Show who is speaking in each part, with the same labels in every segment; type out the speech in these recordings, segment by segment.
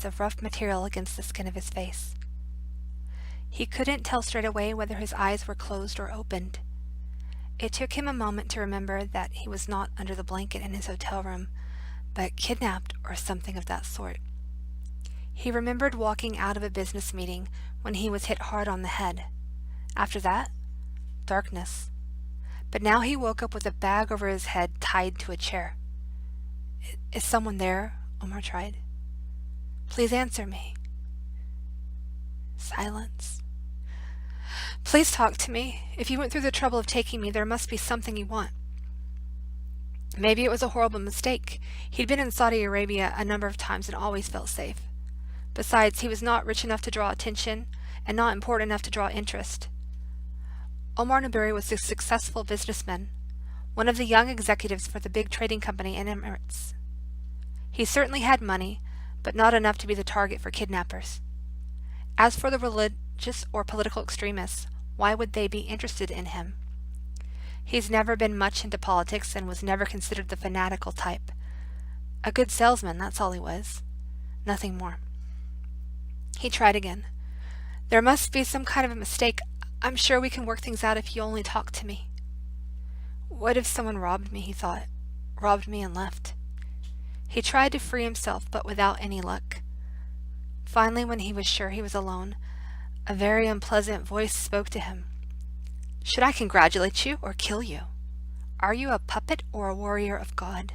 Speaker 1: of rough material against the skin of his face. He couldn't tell straight away whether his eyes were closed or opened. It took him a moment to remember that he was not under the blanket in his hotel room, but kidnapped or something of that sort. He remembered walking out of a business meeting when he was hit hard on the head. After that, darkness. But now he woke up with a bag over his head tied to a chair. "Is someone there?" Omar tried. "Please answer me." Silence. "Please talk to me. If you went through the trouble of taking me, there must be something you want." Maybe it was a horrible mistake. He'd been in Saudi Arabia a number of times and always felt safe. Besides, he was not rich enough to draw attention and not important enough to draw interest. Omar Naburi was a successful businessman, one of the young executives for the big trading company in Emirates. He certainly had money, but not enough to be the target for kidnappers. As for the religious or political extremists, why would they be interested in him? He's never been much into politics and was never considered the fanatical type. A good salesman, that's all he was. Nothing more. He tried again. "There must be some kind of a mistake. I'm sure we can work things out if you only talk to me." What if someone robbed me, he thought. Robbed me and left. He tried to free himself, but without any luck. Finally, when he was sure he was alone, a very unpleasant voice spoke to him. "Should I congratulate you or kill you? Are you a puppet or a warrior of God?"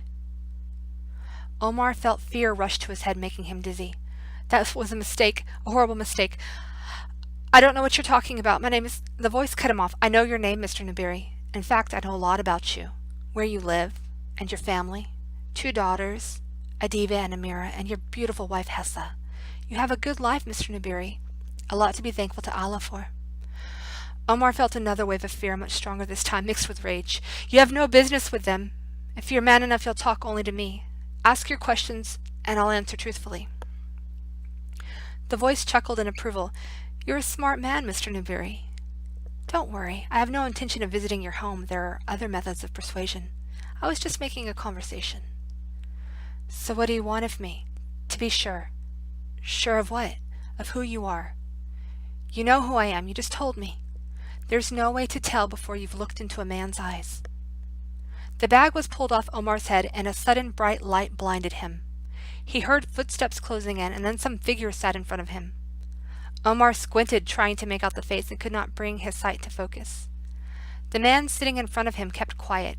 Speaker 1: Omar felt fear rush to his head, making him dizzy. "That was a mistake, a horrible mistake. I don't know what you're talking about. My name is—" The voice cut him off. "I know your name, Mr. Naburi. In fact, I know a lot about you. Where you live, and your family. 2 daughters, Adiba and Amira, and your beautiful wife, Hessa. You have a good life, Mr. Naburi. A lot to be thankful to Allah for." Omar felt another wave of fear, much stronger this time, mixed with rage. "You have no business with them. If you're man enough, you'll talk only to me. Ask your questions, and I'll answer truthfully." The voice chuckled in approval. "You're a smart man, Mr. Naburi. Don't worry, I have no intention of visiting your home. There are other methods of persuasion. I was just making a conversation." "So what do you want of me?" "To be sure." "Sure of what?" "Of who you are." "You know who I am. You just told me." "There's no way to tell before you've looked into a man's eyes." The bag was pulled off Omar's head, and a sudden bright light blinded him. He heard footsteps closing in, and then some figure sat in front of him. Omar squinted, trying to make out the face, and could not bring his sight to focus. The man sitting in front of him kept quiet.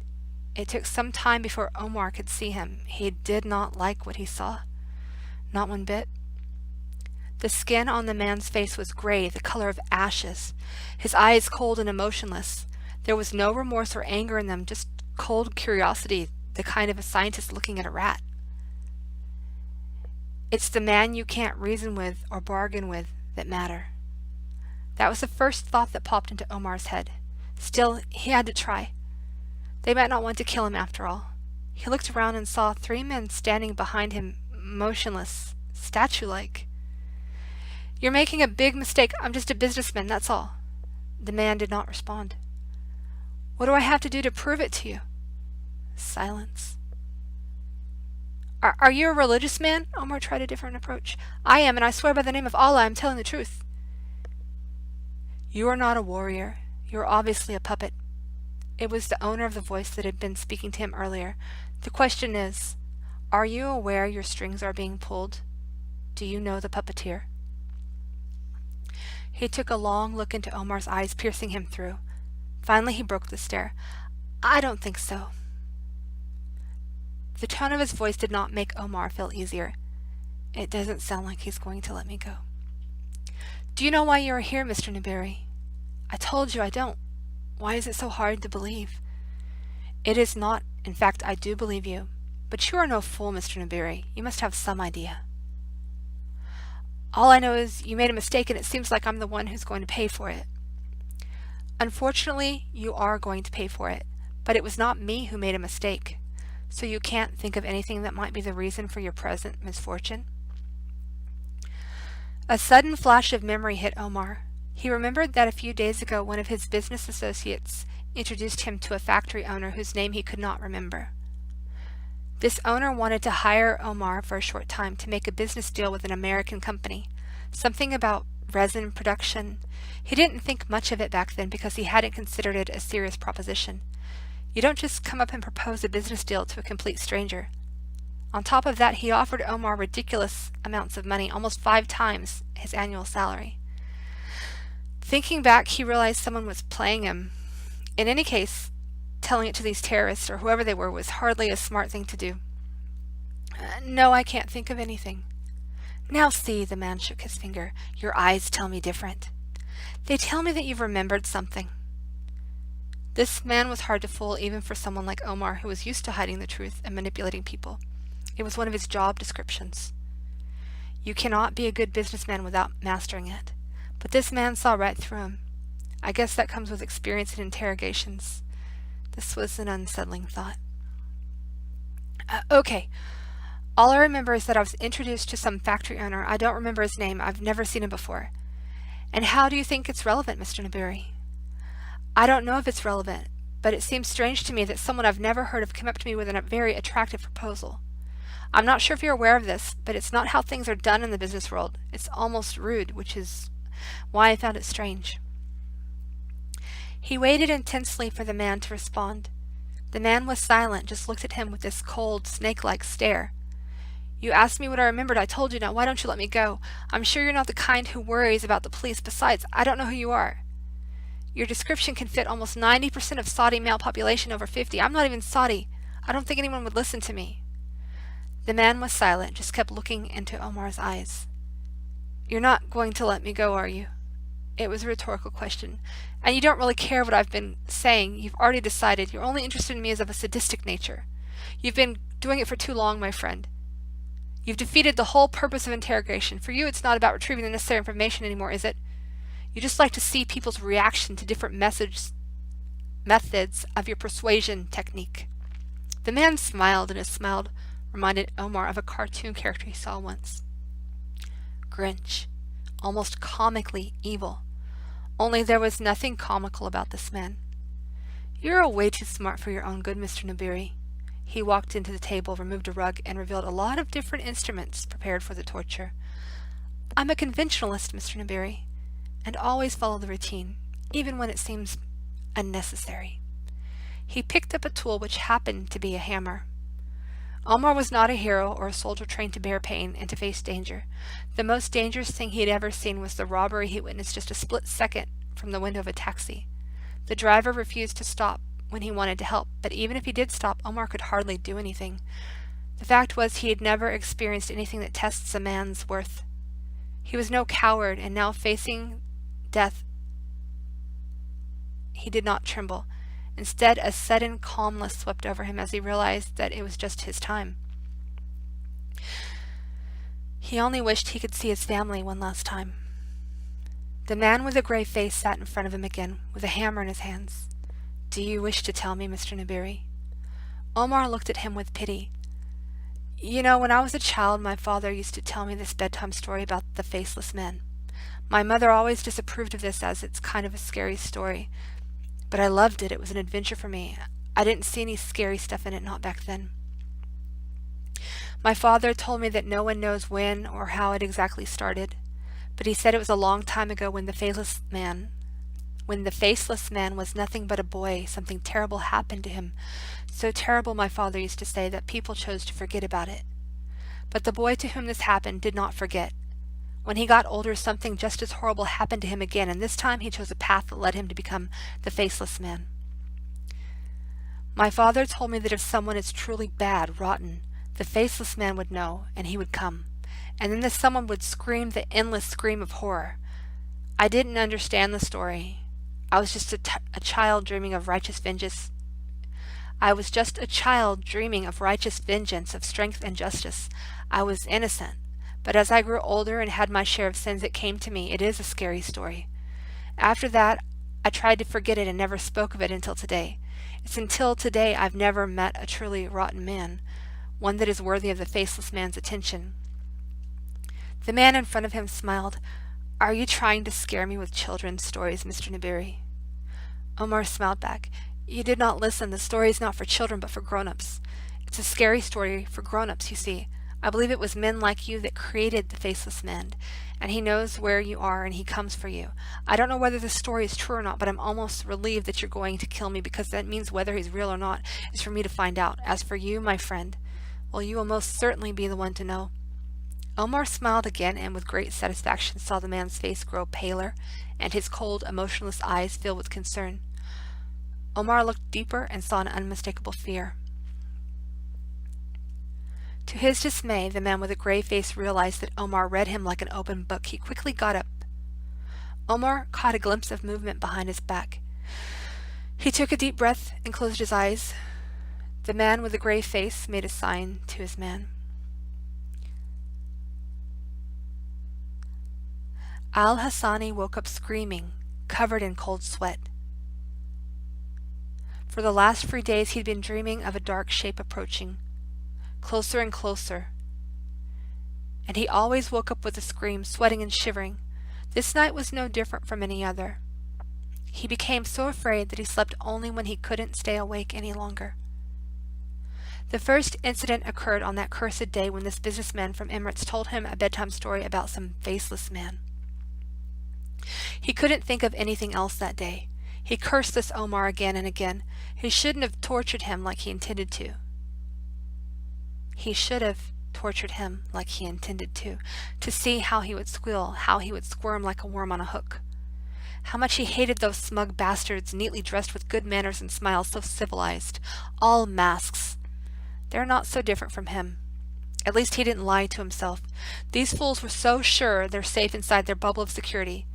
Speaker 1: It took some time before Omar could see him. He did not like what he saw. Not one bit. The skin on the man's face was gray, the color of ashes. His eyes cold and emotionless. There was no remorse or anger in them, just cold curiosity, the kind of a scientist looking at a rat. It's the man you can't reason with or bargain with that matter. That was the first thought that popped into Omar's head. Still, he had to try. They might not want to kill him after all. He looked around and saw 3 men standing behind him, motionless, statue-like. "You're making a big mistake. I'm just a businessman, that's all." The man did not respond. "What do I have to do to prove it to you?" Silence. Are you a religious man?" Omar tried a different approach. "I am, and I swear by the name of Allah I'm telling the truth." "You are not a warrior. You are obviously a puppet." It was the owner of the voice that had been speaking to him earlier. "The question is, are you aware your strings are being pulled? Do you know the puppeteer?" He took a long look into Omar's eyes, piercing him through. Finally he broke the stare. "I don't think so." The tone of his voice did not make Omar feel easier. "It doesn't sound like he's going to let me go." "Do you know why you are here, Mr. Naburi?" "I told you I don't. Why is it so hard to believe?" "It is not. In fact, I do believe you. But you are no fool, Mr. Naburi. You must have some idea." "All I know is you made a mistake, and it seems like I'm the one who's going to pay for it." "Unfortunately, you are going to pay for it. But it was not me who made a mistake. So you can't think of anything that might be the reason for your present misfortune?" A sudden flash of memory hit Omar. He remembered that a few days ago one of his business associates introduced him to a factory owner whose name he could not remember. This owner wanted to hire Omar for a short time to make a business deal with an American company. Something about resin production. He didn't think much of it back then because he hadn't considered it a serious proposition. You don't just come up and propose a business deal to a complete stranger. On top of that, he offered Omar ridiculous amounts of money, almost 5 times his annual salary. Thinking back, he realized someone was playing him. In any case, telling it to these terrorists, or whoever they were, was hardly a smart thing to do. No, I can't think of anything. Now see, the man shook his finger. Your eyes tell me different. They tell me that you've remembered something. This man was hard to fool even for someone like Omar, who was used to hiding the truth and manipulating people. It was one of his job descriptions. You cannot be a good businessman without mastering it. But this man saw right through him. I guess that comes with experience in interrogations. This was an unsettling thought. Okay. All I remember is that I was introduced to some factory owner. I don't remember his name. I've never seen him before. And how do you think it's relevant, Mr. Naburi? I don't know if it's relevant, but it seems strange to me that someone I've never heard of came up to me with a very attractive proposal. I'm not sure if you're aware of this, but it's not how things are done in the business world. It's almost rude, which is why I found it strange. He waited intensely for the man to respond. The man was silent, just looked at him with this cold, snake-like stare. You asked me what I remembered. I told you. Now why don't you let me go? I'm sure you're not the kind who worries about the police. Besides, I don't know who you are. Your description can fit almost 90% of Saudi male population over 50. I'm not even Saudi. I don't think anyone would listen to me. The man was silent, just kept looking into Omar's eyes. You're not going to let me go, are you? It was a rhetorical question. And you don't really care what I've been saying. You've already decided. You're only interested in me as of a sadistic nature. You've been doing it for too long, my friend. You've defeated the whole purpose of interrogation. For you, it's not about retrieving the necessary information anymore, is it? You just like to see people's reaction to different methods of your persuasion technique. The man smiled, and his smile reminded Omar of a cartoon character he saw once. Grinch, almost comically evil. Only there was nothing comical about this man. You're way too smart for your own good, Mr. Naburi. He walked into the table, removed a rug, and revealed a lot of different instruments prepared for the torture. I'm a conventionalist, Mr. Naburi, and always follow the routine, even when it seems unnecessary. He picked up a tool which happened to be a hammer. Omar was not a hero or a soldier trained to bear pain and to face danger. The most dangerous thing he had ever seen was the robbery he witnessed just a split second from the window of a taxi. The driver refused to stop when he wanted to help, but even if he did stop, Omar could hardly do anything. The fact was he had never experienced anything that tests a man's worth. He was no coward, and now facing death, he did not tremble. Instead, a sudden calmness swept over him as he realized that it was just his time. He only wished he could see his family one last time. The man with the gray face sat in front of him again, with a hammer in his hands. Do you wish to tell me, Mr. Naburi? Omar looked at him with pity. You know, when I was a child, my father used to tell me this bedtime story about the faceless men. My mother always disapproved of this as it's kind of a scary story. But I loved it. It was an adventure for me. I didn't see any scary stuff in it, not back then. My father told me that no one knows when or how it exactly started, but he said it was a long time ago when the faceless man was nothing but a boy. Something terrible happened to him. So terrible, my father used to say, that people chose to forget about it. But the boy to whom this happened did not forget. When he got older, something just as horrible happened to him again, and this time he chose a path that led him to become the faceless man. My father told me that if someone is truly bad, rotten, the faceless man would know, and he would come. And then this someone would scream the endless scream of horror. I didn't understand the story. I was just a child dreaming of righteous vengeance. I was just a child dreaming of righteous vengeance, of strength and justice. I was innocent. But as I grew older and had my share of sins, it came to me. It is a scary story. After that, I tried to forget it and never spoke of it until today. It's until today I've never met a truly rotten man, one that is worthy of the faceless man's attention. The man in front of him smiled. Are you trying to scare me with children's stories, Mr. Naburi? Omar smiled back. You did not listen. The story is not for children, but for grown-ups. It's a scary story for grown-ups, you see. I believe it was men like you that created the faceless man, and he knows where you are and he comes for you. I don't know whether this story is true or not, but I'm almost relieved that you're going to kill me because that means whether he's real or not is for me to find out. As for you, my friend, well, you will most certainly be the one to know." Omar smiled again and with great satisfaction saw the man's face grow paler and his cold, emotionless eyes fill with concern. Omar looked deeper and saw an unmistakable fear. To his dismay, the man with a gray face realized that Omar read him like an open book. He quickly got up. Omar caught a glimpse of movement behind his back. He took a deep breath and closed his eyes. The man with the gray face made a sign to his man. Al-Hassani woke up screaming, covered in cold sweat. For the last 3 days he'd been dreaming of a dark shape approaching, closer and closer, and he always woke up with a scream, sweating and shivering. This night was no different from any other. He became so afraid that he slept only when he couldn't stay awake any longer. The first incident occurred on that cursed day when this businessman from Emirates told him a bedtime story about some faceless man. He couldn't think of anything else that day. He cursed this Omar again and again. He shouldn't have tortured him like he intended to. He should have tortured him like he intended to see how he would squeal, how he would squirm like a worm on a hook. How much he hated those smug bastards, neatly dressed with good manners and smiles, so civilized. All masks. They're not so different from him. At least he didn't lie to himself. These fools were so sure they're safe inside their bubble of security,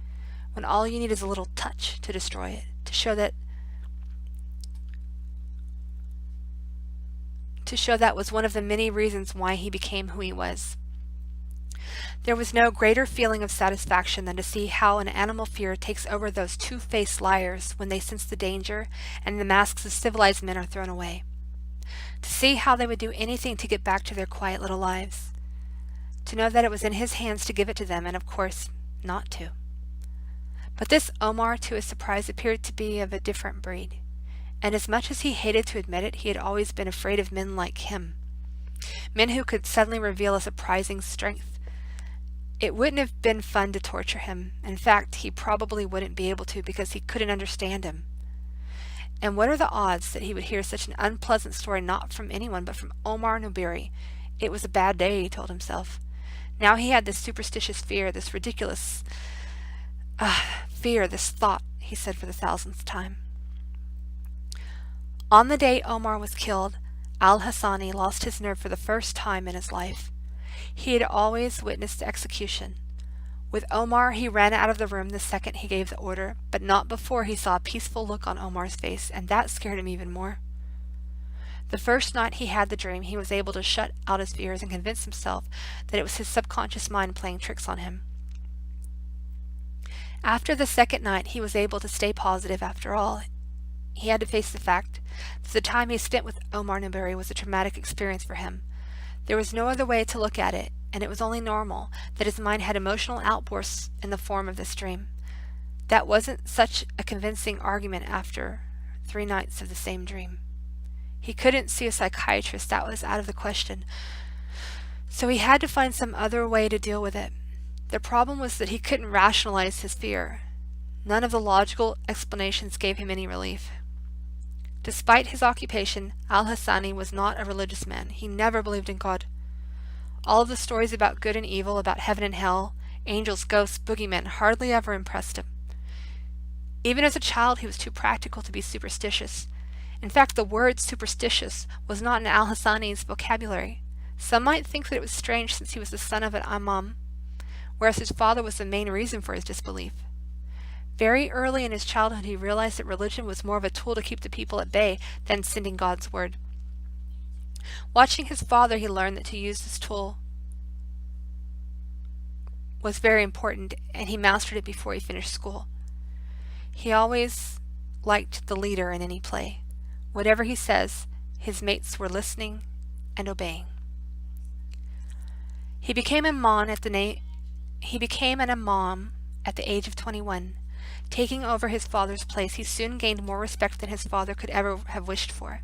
Speaker 1: when all you need is a little touch to destroy it, to show that was one of the many reasons why he became who he was. There was no greater feeling of satisfaction than to see how an animal fear takes over those two-faced liars when they sense the danger and the masks of civilized men are thrown away. To see how they would do anything to get back to their quiet little lives. To know that it was in his hands to give it to them, and of course, not to. But this Omar, to his surprise, appeared to be of a different breed. And as much as he hated to admit it, he had always been afraid of men like him. Men who could suddenly reveal a surprising strength. It wouldn't have been fun to torture him. In fact, he probably wouldn't be able to because he couldn't understand him. And what are the odds that he would hear such an unpleasant story not from anyone but from Omar Nubiri? It was a bad day, he told himself. Now he had this superstitious fear, this ridiculous fear, this thought, he said for the 1000th time. On the day Omar was killed, Al-Hassani lost his nerve for the first time in his life. He had always witnessed the execution. With Omar, he ran out of the room the second he gave the order, but not before he saw a peaceful look on Omar's face, and that scared him even more. The first night he had the dream, he was able to shut out his fears and convince himself that it was his subconscious mind playing tricks on him. After the second night, he was able to stay positive after all. He had to face the fact that the time he spent with Omar Nubiri was a traumatic experience for him. There was no other way to look at it, and it was only normal that his mind had emotional outbursts in the form of this dream. That wasn't such a convincing argument after 3 nights of the same dream. He couldn't see a psychiatrist, that was out of the question. So he had to find some other way to deal with it. The problem was that he couldn't rationalize his fear. None of the logical explanations gave him any relief. Despite his occupation, Al-Hassani was not a religious man. He never believed in God. All of the stories about good and evil, about heaven and hell, angels, ghosts, boogeymen, hardly ever impressed him. Even as a child, he was too practical to be superstitious. In fact, the word superstitious was not in Al-Hassani's vocabulary. Some might think that it was strange since he was the son of an imam, whereas his father was the main reason for his disbelief. Very early in his childhood, he realized that religion was more of a tool to keep the people at bay than sending God's word. Watching his father, he learned that to use this tool was very important, and he mastered it before he finished school. He always liked the leader in any play. Whatever he says, his mates were listening and obeying. He became an imam at the age of 21. Taking over his father's place, he soon gained more respect than his father could ever have wished for.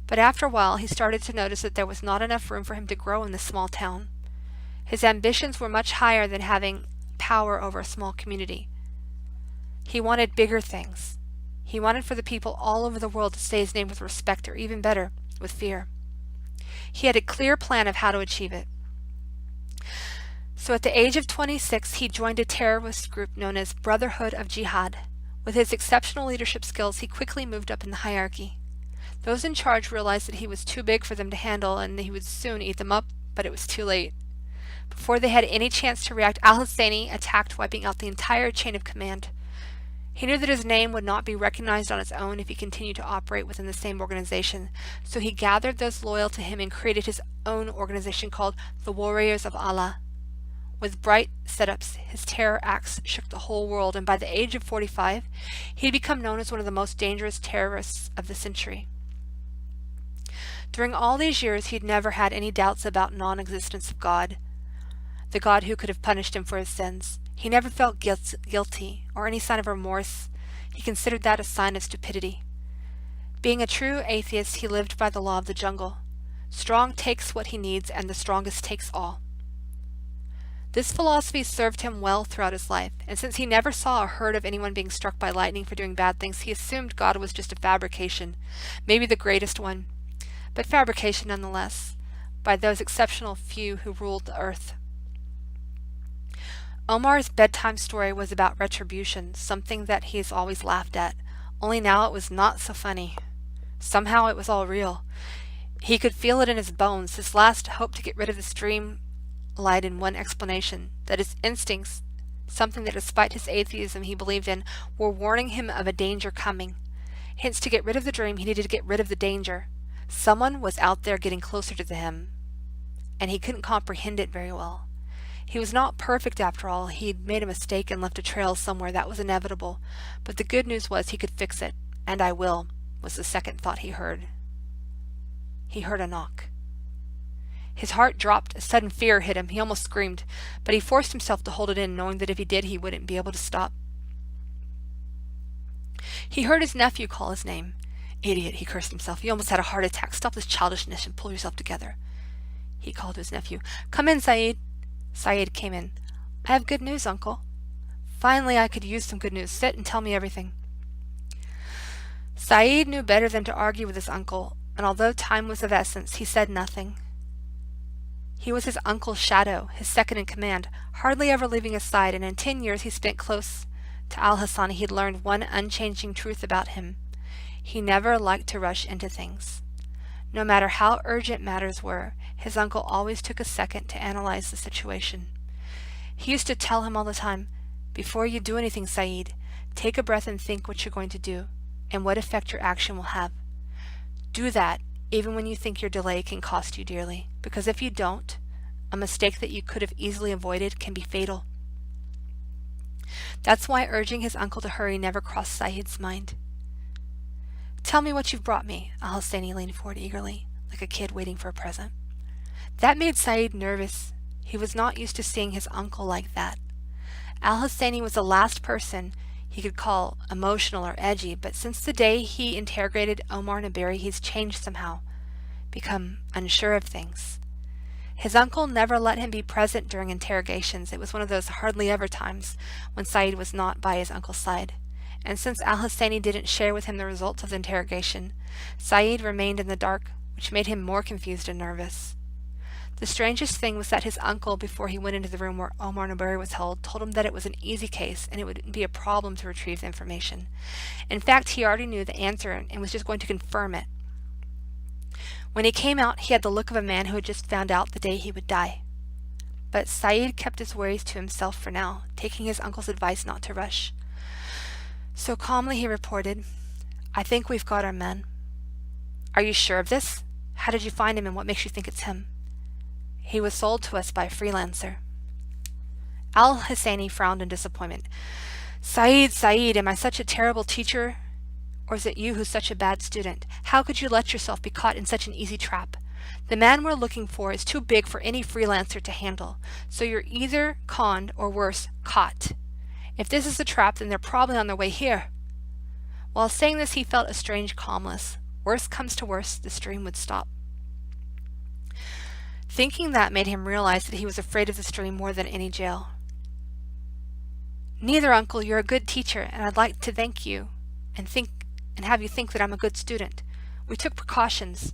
Speaker 1: But after a while, he started to notice that there was not enough room for him to grow in this small town. His ambitions were much higher than having power over a small community. He wanted bigger things. He wanted for the people all over the world to say his name with respect, or even better, with fear. He had a clear plan of how to achieve it. So at the age of 26, he joined a terrorist group known as Brotherhood of Jihad. With his exceptional leadership skills, he quickly moved up in the hierarchy. Those in charge realized that he was too big for them to handle and that he would soon eat them up, but it was too late. Before they had any chance to react, al-Husseini attacked, wiping out the entire chain of command. He knew that his name would not be recognized on its own if he continued to operate within the same organization, so he gathered those loyal to him and created his own organization called the Warriors of Allah. With bright setups, his terror acts shook the whole world, and by the age of 45, he had become known as one of the most dangerous terrorists of the century. During all these years, he had never had any doubts about non-existence of God, the God who could have punished him for his sins. He never felt guilty or any sign of remorse. He considered that a sign of stupidity. Being a true atheist, he lived by the law of the jungle. Strong takes what he needs, and the strongest takes all. This philosophy served him well throughout his life, and since he never saw or heard of anyone being struck by lightning for doing bad things, he assumed God was just a fabrication, maybe the greatest one, but fabrication nonetheless, by those exceptional few who ruled the earth. Omar's bedtime story was about retribution, something that he has always laughed at, only now it was not so funny. Somehow it was all real. He could feel it in his bones. His last hope to get rid of this dream lied in one explanation, that his instincts, something that despite his atheism he believed in, were warning him of a danger coming. Hence, to get rid of the dream, he needed to get rid of the danger. Someone was out there getting closer to him, and he couldn't comprehend it very well. He was not perfect after all. He'd made a mistake and left a trail somewhere. That was inevitable. But the good news was he could fix it. And I will, was the second thought he heard. He heard a knock. His heart dropped. A sudden fear hit him. He almost screamed. But he forced himself to hold it in, knowing that if he did, he wouldn't be able to stop. He heard his nephew call his name. Idiot, he cursed himself. He almost had a heart attack. Stop this childishness and pull yourself together. He called to his nephew. Come in, Saeed. Saeed came in. I have good news, Uncle. Finally, I could use some good news. Sit and tell me everything. Saeed knew better than to argue with his uncle, and although time was of essence, he said nothing. He was his uncle's shadow, his second in command, hardly ever leaving his side, and in 10 years he spent close to al-Husseini. He had learned one unchanging truth about him. He never liked to rush into things. No matter how urgent matters were, his uncle always took a second to analyze the situation. He used to tell him all the time, before you do anything, Saeed, take a breath and think what you're going to do, and what effect your action will have. Do that, even when you think your delay can cost you dearly, because if you don't, a mistake that you could have easily avoided can be fatal. That's why urging his uncle to hurry never crossed Saeed's mind. Tell me what you've brought me, al-Husseini leaned forward eagerly, like a kid waiting for a present. That made Saeed nervous. He was not used to seeing his uncle like that. Al-Husseini was the last person he could call emotional or edgy, but since the day he interrogated Omar Naberi, he's changed somehow, become unsure of things. His uncle never let him be present during interrogations. It was one of those hardly ever times when Saeed was not by his uncle's side. And since al-Husseini didn't share with him the results of the interrogation, Saeed remained in the dark, which made him more confused and nervous. The strangest thing was that his uncle, before he went into the room where Omar Naberi was held, told him that it was an easy case and it wouldn't be a problem to retrieve the information. In fact, he already knew the answer and was just going to confirm it. When he came out, he had the look of a man who had just found out the day he would die. But Saeed kept his worries to himself for now, taking his uncle's advice not to rush. So calmly he reported, I think we've got our man. Are you sure of this? How did you find him and what makes you think it's him? He was sold to us by a freelancer. Al-Husseini frowned in disappointment. Saeed, am I such a terrible teacher? Or is it you who's such a bad student? How could you let yourself be caught in such an easy trap? The man we're looking for is too big for any freelancer to handle, so you're either conned or worse, caught. If this is a trap, then they're probably on their way here. While saying this, he felt a strange calmness, worst comes to worst, the stream would stop. Thinking that made him realize that he was afraid of the stream more than any jail. Neither, Uncle. You're a good teacher, and I'd like to thank you and have you think that I'm a good student. We took precautions.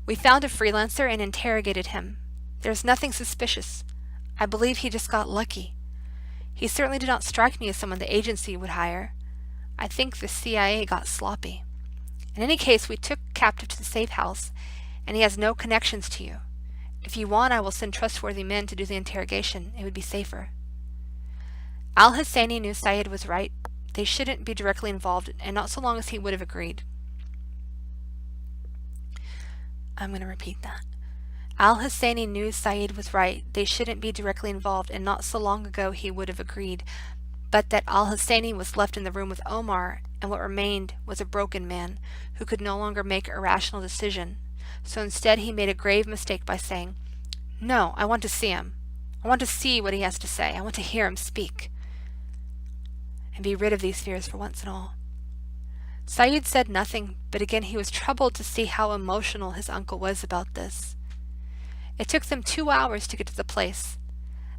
Speaker 1: We found a freelancer and interrogated him. There's nothing suspicious. I believe he just got lucky. He certainly did not strike me as someone the agency would hire. I think the CIA got sloppy. In any case, we took captive to the safe house, and he has no connections to you. If you want, I will send trustworthy men to do the interrogation. It would be safer. Al-Husseini knew Said was right. They shouldn't be directly involved, and not so long as he would have agreed. I'm going to repeat that. Al-Husseini knew Said was right. They shouldn't be directly involved, and not so long ago he would have agreed. But that Al-Husseini was left in the room with Omar, and what remained was a broken man who could no longer make a rational decision. So instead he made a grave mistake by saying, "No, I want to see him. I want to see what he has to say. I want to hear him speak," and be rid of these fears for once and all. Said said nothing, but again he was troubled to see how emotional his uncle was about this. It took them 2 hours to get to the place.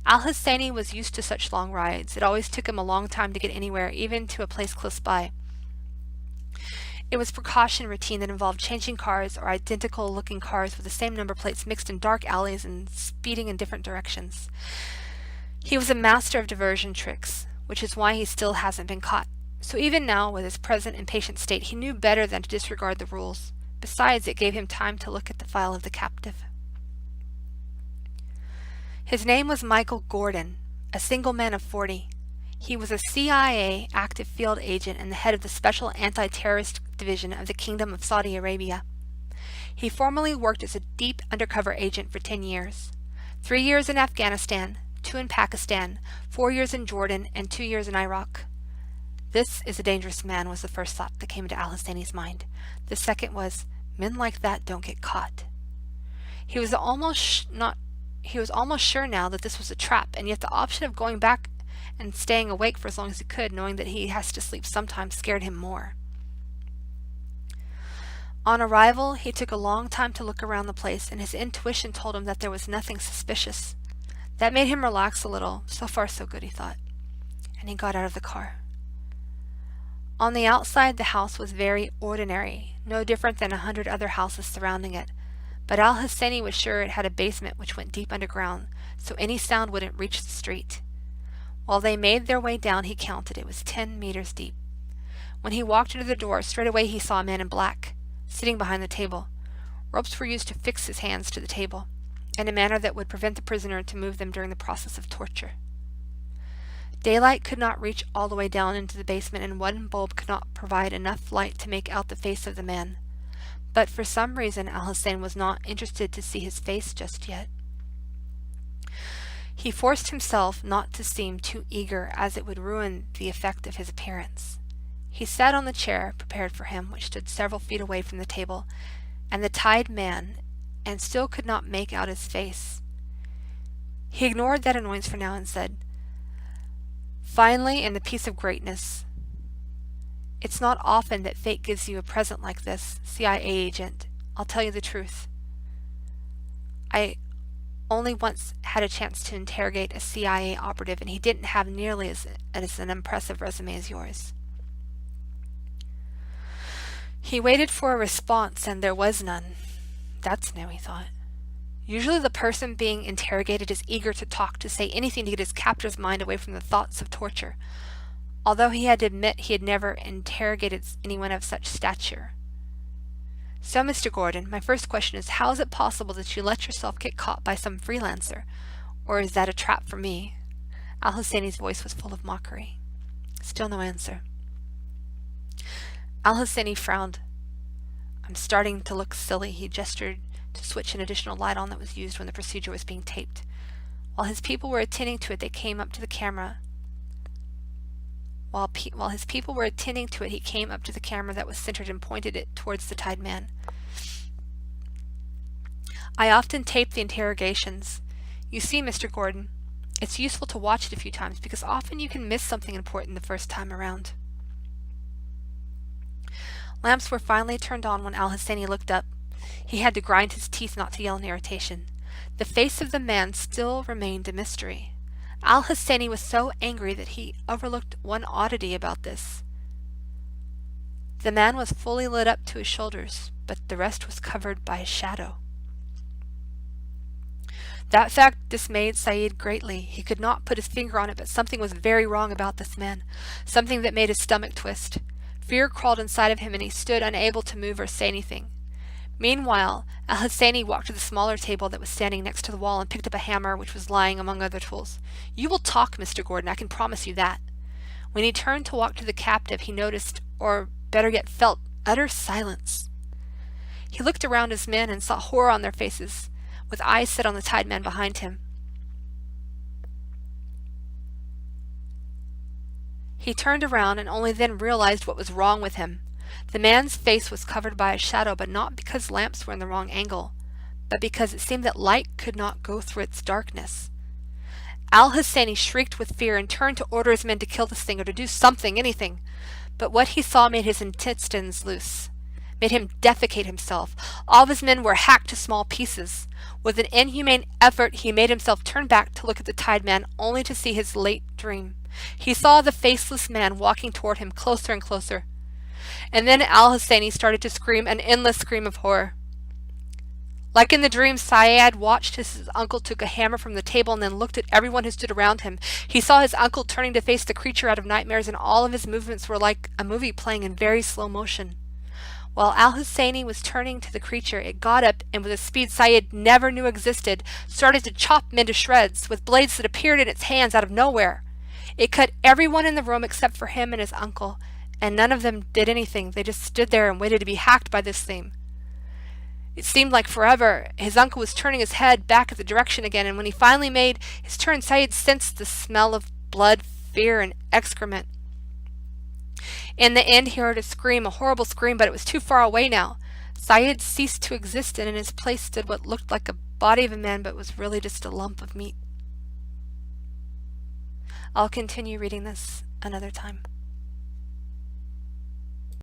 Speaker 1: Al-Husseini was used to such long rides. It always took him a long time to get anywhere, even to a place close by. It was precaution routine that involved changing cars or identical-looking cars with the same number plates mixed in dark alleys and speeding in different directions. He was a master of diversion tricks, which is why he still hasn't been caught. So even now, with his present impatient state, he knew better than to disregard the rules. Besides, it gave him time to look at the file of the captive. His name was Michael Gordon, a single man of 40. He was a CIA active field agent and the head of the Special Anti-Terrorist Division of the Kingdom of Saudi Arabia. He formerly worked as a deep undercover agent for 10 years. 3 years in Afghanistan, 2 in Pakistan, 4 years in Jordan, and 2 years in Iraq. This is a dangerous man, was the first thought that came into Al-Husseini's mind. The second was, men like that don't get caught. He was almost sure now that this was a trap, and yet the option of going back and staying awake for as long as he could, knowing that he has to sleep sometimes, scared him more. On arrival, he took a long time to look around the place, and his intuition told him that there was nothing suspicious. That made him relax a little. So far, so good, he thought. And he got out of the car. On the outside, the house was very ordinary, no different than 100 other houses surrounding it. But Al-Husseini was sure it had a basement which went deep underground, so any sound wouldn't reach the street. While they made their way down, he counted. It was 10 meters deep. When he walked into the door, straight away he saw a man in black, sitting behind the table. Ropes were used to fix his hands to the table, in a manner that would prevent the prisoner to move them during the process of torture. Daylight could not reach all the way down into the basement, and one bulb could not provide enough light to make out the face of the man. But for some reason Al-Hussein was not interested to see his face just yet. He forced himself not to seem too eager, as it would ruin the effect of his appearance. He sat on the chair prepared for him, which stood several feet away from the table, and the tied man, and still could not make out his face. He ignored that annoyance for now and said, "Finally, in the piece of greatness. It's not often that fate gives you a present like this, CIA agent. I'll tell you the truth. I only once had a chance to interrogate a CIA operative, and he didn't have nearly as an impressive resume as yours." He waited for a response, and there was none. That's new, he thought. Usually the person being interrogated is eager to talk, to say anything to get his captor's mind away from the thoughts of torture, although he had to admit he had never interrogated anyone of such stature. "So, Mr. Gordon, my first question is, how is it possible that you let yourself get caught by some freelancer? Or is that a trap for me?" Al-Husseini's voice was full of mockery. Still no answer. Al-Husseini frowned. "I'm starting to look silly." He gestured to switch an additional light on that was used when the procedure was being taped. While his people were attending to it, they came up to the camera. While his people were attending to it, he came up to the camera that was centered and pointed it towards the tied man. "I often tape the interrogations. You see, Mr. Gordon, it's useful to watch it a few times because often you can miss something important the first time around. Lamps were finally turned on when Al-Husseini looked up. He had to grind his teeth not to yell in irritation. The face of the man still remained a mystery. Al-Husseini was so angry that he overlooked one oddity about this. The man was fully lit up to his shoulders, but the rest was covered by a shadow. That fact dismayed Saeed greatly. He could not put his finger on it, but something was very wrong about this man, something that made his stomach twist. Fear crawled inside of him, and he stood unable to move or say anything. Meanwhile, Al-Husseini walked to the smaller table that was standing next to the wall and picked up a hammer which was lying among other tools. "You will talk, Mr. Gordon, I can promise you that." When he turned to walk to the captive, he noticed, or better yet felt, utter silence. He looked around his men and saw horror on their faces, with eyes set on the tied man behind him. He turned around and only then realized what was wrong with him. The man's face was covered by a shadow, but not because lamps were in the wrong angle, but because it seemed that light could not go through its darkness. Al-Husseini shrieked with fear and turned to order his men to kill this thing or to do something, anything. But what he saw made his intestines loose, made him defecate himself. All of his men were hacked to small pieces. With an inhumane effort, he made himself turn back to look at the tied man, only to see his late dream. He saw the faceless man walking toward him, closer and closer. And then Al-Husseini started to scream an endless scream of horror. Like in the dream, Syed watched as his uncle took a hammer from the table and then looked at everyone who stood around him. He saw his uncle turning to face the creature out of nightmares, and all of his movements were like a movie playing in very slow motion. While Al-Husseini was turning to the creature, it got up and with a speed Syed never knew existed, started to chop men to shreds with blades that appeared in its hands out of nowhere. It cut everyone in the room except for him and his uncle, and none of them did anything. They just stood there and waited to be hacked by this thing. It seemed like forever. His uncle was turning his head back at the direction again, and when he finally made his turn, Syed sensed the smell of blood, fear, and excrement. In the end, he heard a scream, a horrible scream, but it was too far away now. Syed ceased to exist, and in his place stood what looked like a body of a man, but was really just a lump of meat. I'll continue reading this another time.